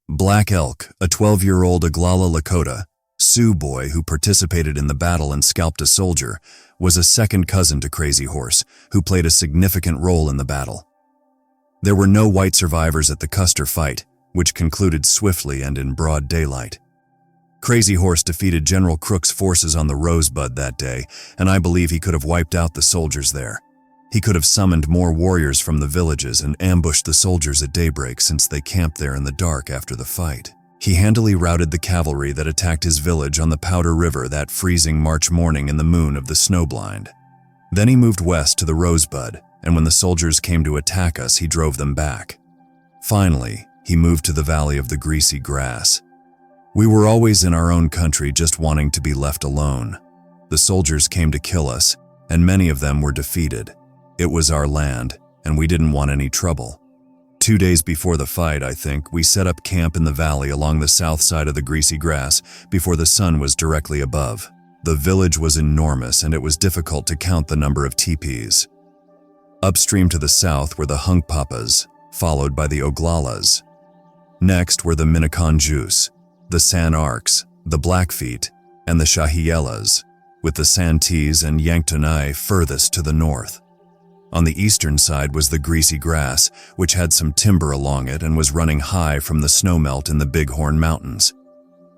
Black Elk, a 12-year-old Oglala Lakota, Sioux boy who participated in the battle and scalped a soldier, was a second cousin to Crazy Horse, who played a significant role in the battle. There were no white survivors at the Custer fight, which concluded swiftly and in broad daylight. Crazy Horse defeated General Crook's forces on the Rosebud that day, and I believe he could have wiped out the soldiers there. He could have summoned more warriors from the villages and ambushed the soldiers at daybreak since they camped there in the dark after the fight. He handily routed the cavalry that attacked his village on the Powder River that freezing March morning in the moon of the snowblind. Then he moved west to the Rosebud, and when the soldiers came to attack us, he drove them back. Finally, he moved to the Valley of the Greasy Grass. We were always in our own country just wanting to be left alone. The soldiers came to kill us, and many of them were defeated. It was our land, and we didn't want any trouble. 2 days before the fight, I think, we set up camp in the valley along the south side of the Greasy Grass before the sun was directly above. The village was enormous, and it was difficult to count the number of teepees. Upstream to the south were the Hunkpapas, followed by the Oglalas. Next were the Minneconjous, the San Arcs, the Blackfeet, and the Shahielas, with the Santees and Yanktonai furthest to the north. On the eastern side was the Greasy Grass, which had some timber along it and was running high from the snowmelt in the Bighorn Mountains.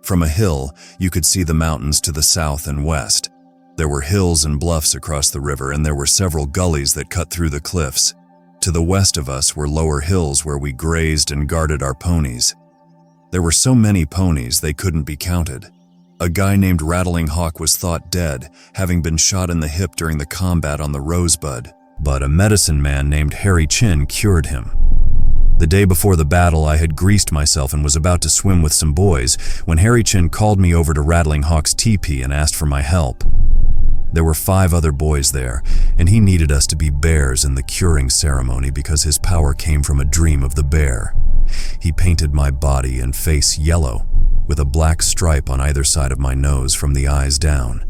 From a hill, you could see the mountains to the south and west. There were hills and bluffs across the river, and there were several gullies that cut through the cliffs. To the west of us were lower hills where we grazed and guarded our ponies. There were so many ponies they couldn't be counted. A guy named Rattling Hawk was thought dead, having been shot in the hip during the combat on the Rosebud, but a medicine man named Harry Chin cured him. The day before the battle, I had greased myself and was about to swim with some boys when Harry Chin called me over to Rattling Hawk's teepee and asked for my help. There were 5 other boys there, and he needed us to be bears in the curing ceremony because his power came from a dream of the bear. He painted my body and face yellow, with a black stripe on either side of my nose from the eyes down.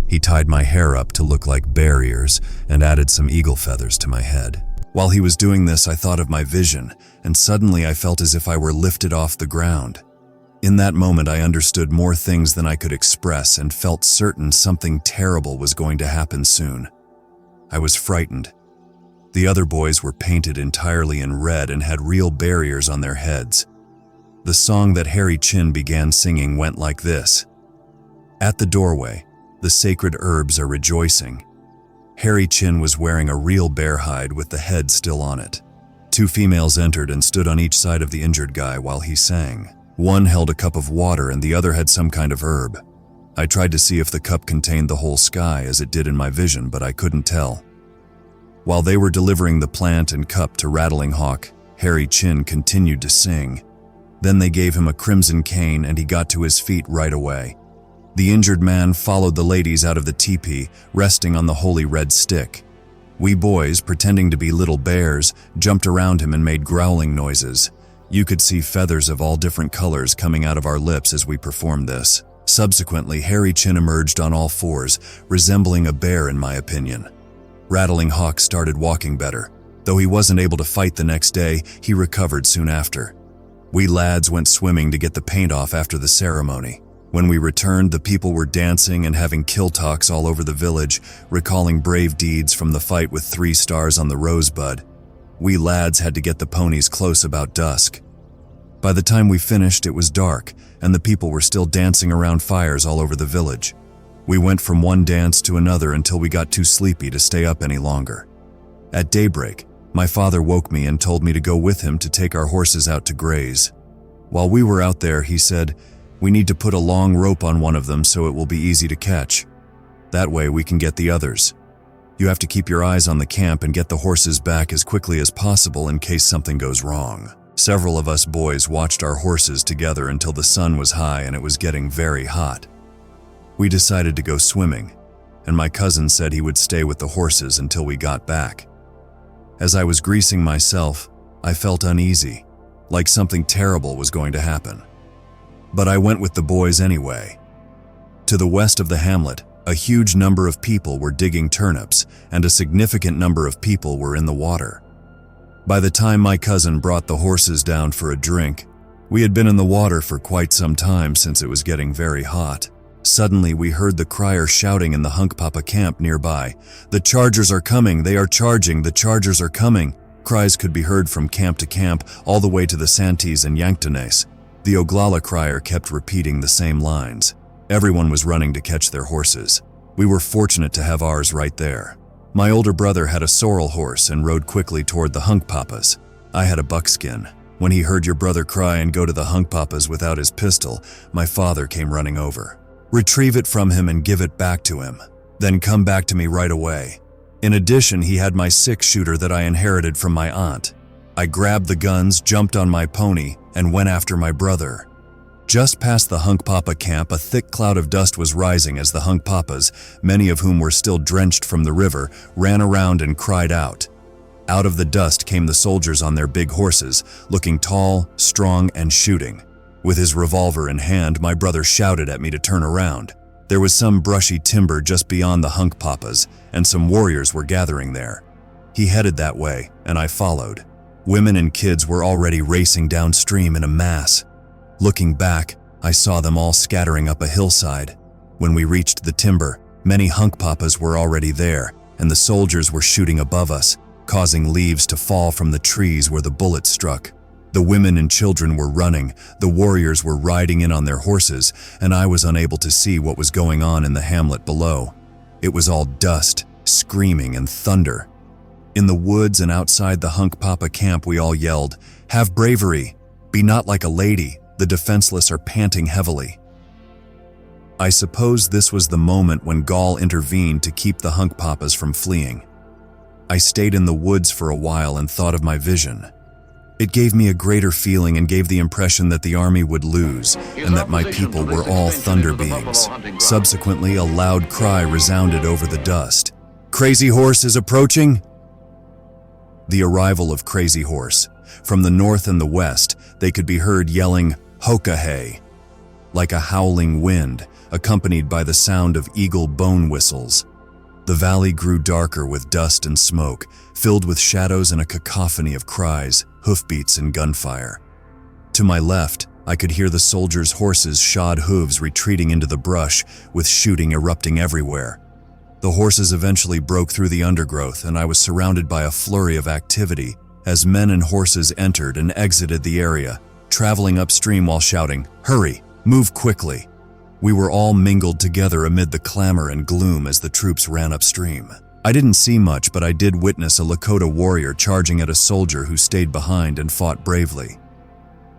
He tied my hair up to look like bear ears and added some eagle feathers to my head. While he was doing this, I thought of my vision, and suddenly I felt as if I were lifted off the ground. In that moment, I understood more things than I could express and felt certain something terrible was going to happen soon. I was frightened. The other boys were painted entirely in red and had real bear ears on their heads. The song that Harry Chin began singing went like this: "At the doorway, the sacred herbs are rejoicing." Harry Chin was wearing a real bear hide with the head still on it. 2 females entered and stood on each side of the injured guy while he sang. One held a cup of water and the other had some kind of herb. I tried to see if the cup contained the whole sky as it did in my vision, but I couldn't tell. While they were delivering the plant and cup to Rattling Hawk, Harry Chin continued to sing. Then they gave him a crimson cane and he got to his feet right away. The injured man followed the ladies out of the teepee, resting on the holy red stick. We boys, pretending to be little bears, jumped around him and made growling noises. You could see feathers of all different colors coming out of our lips as we performed this. Subsequently, Harry Chin emerged on all 4s, resembling a bear in my opinion. Rattling Hawk started walking better. Though he wasn't able to fight the next day, he recovered soon after. We lads went swimming to get the paint off after the ceremony. When we returned, the people were dancing and having kill talks all over the village, recalling brave deeds from the fight with 3 stars on the Rosebud. We lads had to get the ponies close about dusk. By the time we finished, it was dark, and the people were still dancing around fires all over the village. We went from one dance to another until we got too sleepy to stay up any longer. At daybreak, my father woke me and told me to go with him to take our horses out to graze. While we were out there, he said, "We need to put a long rope on one of them so it will be easy to catch. That way we can get the others. You have to keep your eyes on the camp and get the horses back as quickly as possible in case something goes wrong." Several of us boys watched our horses together until the sun was high and it was getting very hot. We decided to go swimming, and my cousin said he would stay with the horses until we got back. As I was greasing myself, I felt uneasy, like something terrible was going to happen. But I went with the boys anyway. To the west of the hamlet, a huge number of people were digging turnips, and a significant number of people were in the water. By the time my cousin brought the horses down for a drink, We had been in the water for quite some time since it was getting very hot. Suddenly, we heard the crier shouting in the Hunkpapa camp nearby. "The chargers are coming, they are charging, the chargers are coming." Cries could be heard from camp to camp, all the way to the Santees and Yanktonais. The Oglala crier kept repeating the same lines. Everyone was running to catch their horses. We were fortunate to have ours right there. My older brother had a sorrel horse and rode quickly toward the Hunkpapas. I had a buckskin. When he heard your brother cry and go to the Hunkpapas without his pistol, my father came running over. "Retrieve it from him and give it back to him. Then come back to me right away." In addition, he had my six-shooter that I inherited from my aunt. I grabbed the guns, jumped on my pony, and went after my brother. Just past the Hunkpapa camp, a thick cloud of dust was rising as the Hunkpapas, many of whom were still drenched from the river, ran around and cried out. Out of the dust came the soldiers on their big horses, looking tall, strong, and shooting. With his revolver in hand, my brother shouted at me to turn around. There was some brushy timber just beyond the Hunkpapas, and some warriors were gathering there. He headed that way, and I followed. Women and kids were already racing downstream in a mass. Looking back, I saw them all scattering up a hillside. When we reached the timber, many Hunkpapas were already there, and the soldiers were shooting above us, causing leaves to fall from the trees where the bullets struck. The women and children were running, the warriors were riding in on their horses, and I was unable to see what was going on in the hamlet below. It was all dust, screaming, and thunder. In the woods and outside the Hunkpapa camp, we all yelled, "Have bravery! Be not like a lady! The defenseless are panting heavily." I suppose this was the moment when Gaul intervened to keep the Hunkpapas from fleeing. I stayed in the woods for a while and thought of my vision. It gave me a greater feeling and gave the impression that the army would lose and that my people were all thunder beings. Subsequently, a loud cry resounded over the dust. "Crazy Horse is approaching!" The arrival of Crazy Horse. From the north and the west, they could be heard yelling, "Hokahay," like a howling wind, accompanied by the sound of eagle bone whistles. The valley grew darker with dust and smoke, filled with shadows and a cacophony of cries, hoofbeats, and gunfire. To my left, I could hear the soldiers' horses' shod hooves retreating into the brush, with shooting erupting everywhere. The horses eventually broke through the undergrowth, and I was surrounded by a flurry of activity as men and horses entered and exited the area, traveling upstream while shouting, "Hurry! Move quickly!" We were all mingled together amid the clamor and gloom as the troops ran upstream. I didn't see much, but I did witness a Lakota warrior charging at a soldier who stayed behind and fought bravely.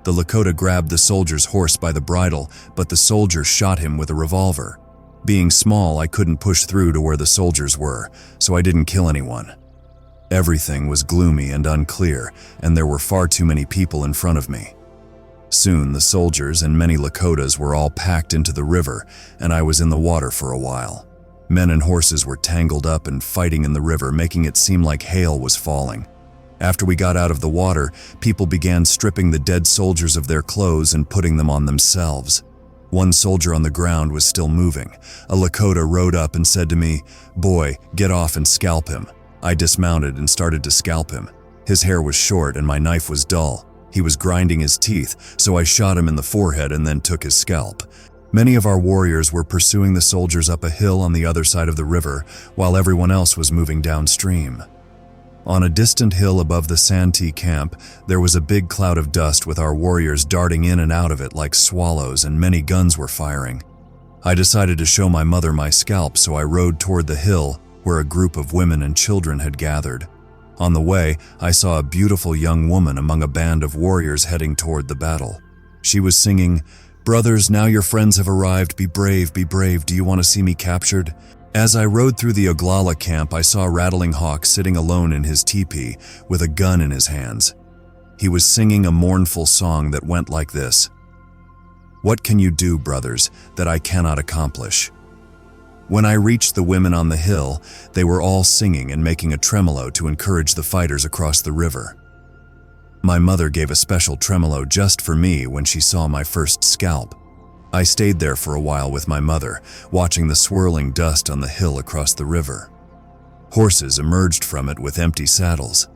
The Lakota grabbed the soldier's horse by the bridle, but the soldier shot him with a revolver. Being small, I couldn't push through to where the soldiers were, so I didn't kill anyone. Everything was gloomy and unclear, and there were far too many people in front of me. Soon, the soldiers and many Lakotas were all packed into the river, and I was in the water for a while. Men and horses were tangled up and fighting in the river, making it seem like hail was falling. After we got out of the water, people began stripping the dead soldiers of their clothes and putting them on themselves. One soldier on the ground was still moving. A Lakota rode up and said to me, "Boy, get off and scalp him." I dismounted and started to scalp him. His hair was short and my knife was dull. He was grinding his teeth, so I shot him in the forehead and then took his scalp. Many of our warriors were pursuing the soldiers up a hill on the other side of the river, while everyone else was moving downstream. On a distant hill above the Santee camp, there was a big cloud of dust with our warriors darting in and out of it like swallows, and many guns were firing. I decided to show my mother my scalp, so I rode toward the hill where a group of women and children had gathered. On the way, I saw a beautiful young woman among a band of warriors heading toward the battle. She was singing, "Brothers, now your friends have arrived. Be brave, do you want to see me captured?" As I rode through the Oglala camp, I saw Rattling Hawk sitting alone in his teepee with a gun in his hands. He was singing a mournful song that went like this: "What can you do, brothers, that I cannot accomplish?" When I reached the women on the hill, they were all singing and making a tremolo to encourage the fighters across the river. My mother gave a special tremolo just for me when she saw my first scalp. I stayed there for a while with my mother, watching the swirling dust on the hill across the river. Horses emerged from it with empty saddles.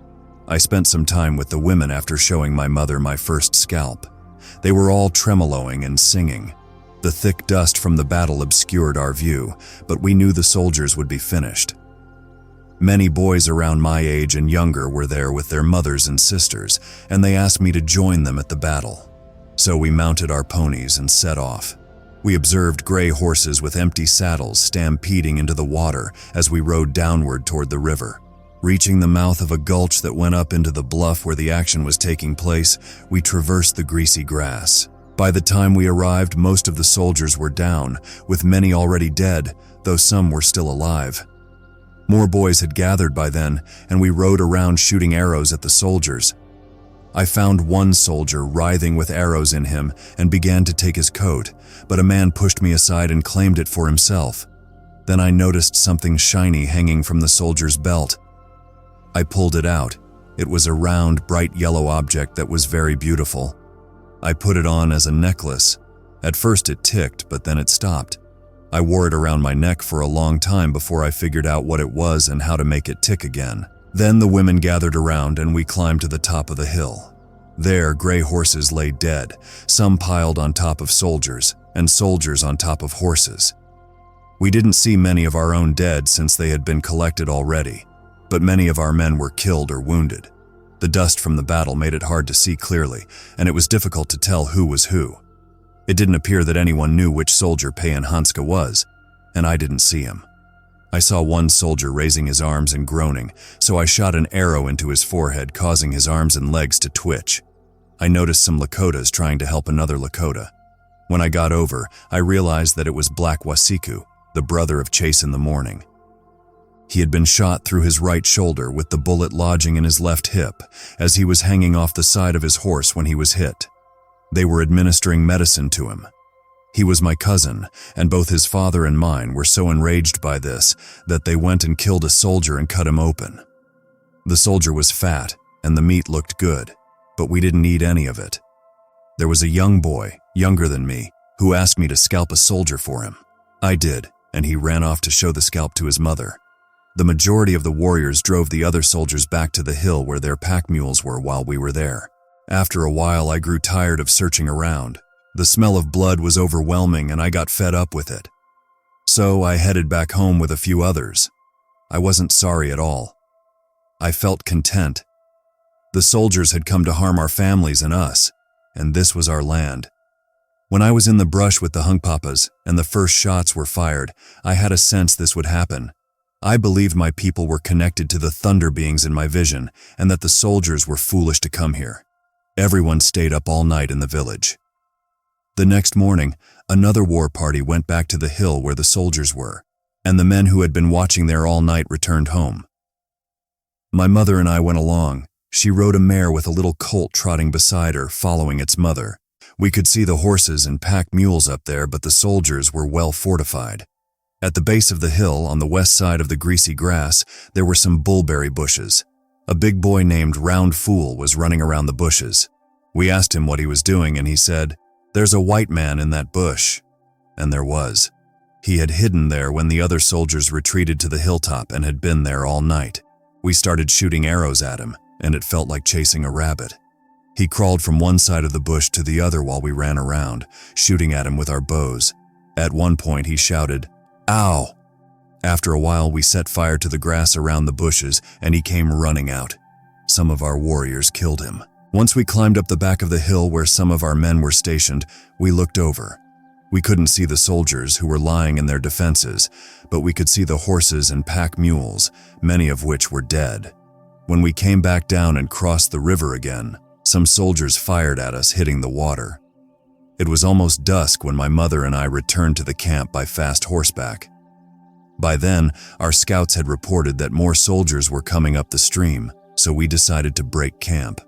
I spent some time with the women after showing my mother my first scalp. They were all tremoloing and singing. The thick dust from the battle obscured our view, but we knew the soldiers would be finished. Many boys around my age and younger were there with their mothers and sisters, and they asked me to join them at the battle. So we mounted our ponies and set off. We observed gray horses with empty saddles stampeding into the water as we rode downward toward the river. Reaching the mouth of a gulch that went up into the bluff where the action was taking place, we traversed the greasy grass. By the time we arrived, most of the soldiers were down, with many already dead, though some were still alive. More boys had gathered by then, and we rode around shooting arrows at the soldiers. I found one soldier writhing with arrows in him and began to take his coat, but a man pushed me aside and claimed it for himself. Then I noticed something shiny hanging from the soldier's belt. I pulled it out. It was a round, bright yellow object that was very beautiful. I put it on as a necklace. At first it ticked, but then it stopped. I wore it around my neck for a long time before I figured out what it was and how to make it tick again. Then the women gathered around and we climbed to the top of the hill. There, gray horses lay dead, some piled on top of soldiers, and soldiers on top of horses. We didn't see many of our own dead since they had been collected already, but many of our men were killed or wounded. The dust from the battle made it hard to see clearly, and it was difficult to tell who was who. It didn't appear that anyone knew which soldier Payan Hanska was, and I didn't see him. I saw one soldier raising his arms and groaning, so I shot an arrow into his forehead, causing his arms and legs to twitch. I noticed some Lakotas trying to help another Lakota. When I got over, I realized that it was Black Sioux, the brother of Chase in the Morning. He had been shot through his right shoulder with the bullet lodging in his left hip as he was hanging off the side of his horse when he was hit. They were administering medicine to him. He was my cousin, and both his father and mine were so enraged by this that they went and killed a soldier and cut him open. The soldier was fat, and the meat looked good, but we didn't eat any of it. There was a young boy, younger than me, who asked me to scalp a soldier for him. I did, and he ran off to show the scalp to his mother. The majority of the warriors drove the other soldiers back to the hill where their pack mules were while we were there. After a while, I grew tired of searching around. The smell of blood was overwhelming and I got fed up with it. So I headed back home with a few others. I wasn't sorry at all. I felt content. The soldiers had come to harm our families and us, and this was our land. When I was in the brush with the Hunkpapas and the first shots were fired, I had a sense this would happen. I believed my people were connected to the thunder beings in my vision and that the soldiers were foolish to come here. Everyone stayed up all night in the village. The next morning, another war party went back to the hill where the soldiers were, and the men who had been watching there all night returned home. My mother and I went along. She rode a mare with a little colt trotting beside her, following its mother. We could see the horses and pack mules up there, but the soldiers were well fortified. At the base of the hill, on the west side of the greasy grass, there were some bullberry bushes. A big boy named Round Fool was running around the bushes. We asked him what he was doing, and he said, "There's a white man in that bush." And there was. He had hidden there when the other soldiers retreated to the hilltop and had been there all night. We started shooting arrows at him, and it felt like chasing a rabbit. He crawled from one side of the bush to the other while we ran around, shooting at him with our bows. At one point he shouted, "Ow!" After a while we set fire to the grass around the bushes and he came running out. Some of our warriors killed him. Once we climbed up the back of the hill where some of our men were stationed, we looked over. We couldn't see the soldiers who were lying in their defenses, but we could see the horses and pack mules, many of which were dead. When we came back down and crossed the river again, some soldiers fired at us, hitting the water. It was almost dusk when my mother and I returned to the camp by fast horseback. By then, our scouts had reported that more soldiers were coming up the stream, so we decided to break camp.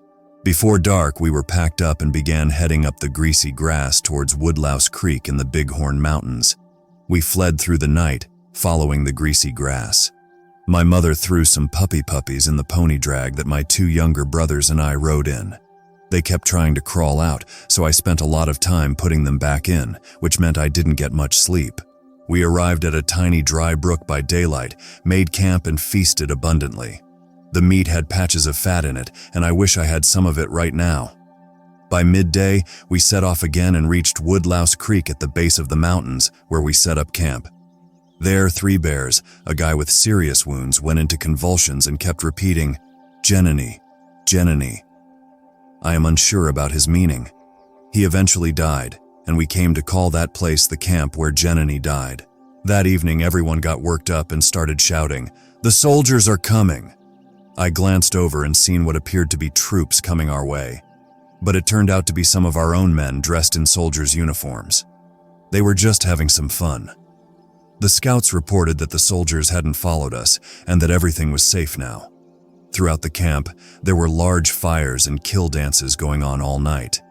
Before dark, we were packed up and began heading up the greasy grass towards Woodlouse Creek in the Bighorn Mountains. We fled through the night, following the greasy grass. My mother threw some puppies in the pony drag that my two younger brothers and I rode in. They kept trying to crawl out, so I spent a lot of time putting them back in, which meant I didn't get much sleep. We arrived at a tiny dry brook by daylight, made camp and feasted abundantly. The meat had patches of fat in it, and I wish I had some of it right now. By midday, we set off again and reached Woodlouse Creek at the base of the mountains, where we set up camp. There, 3 bears, a guy with serious wounds, went into convulsions and kept repeating, "Jenini, Jenini." I am unsure about his meaning. He eventually died, and we came to call that place the camp where Jenini died. That evening, everyone got worked up and started shouting, "The soldiers are coming!" I glanced over and seen what appeared to be troops coming our way, but it turned out to be some of our own men dressed in soldiers' uniforms. They were just having some fun. The scouts reported that the soldiers hadn't followed us and that everything was safe now. Throughout the camp, there were large fires and kill dances going on all night.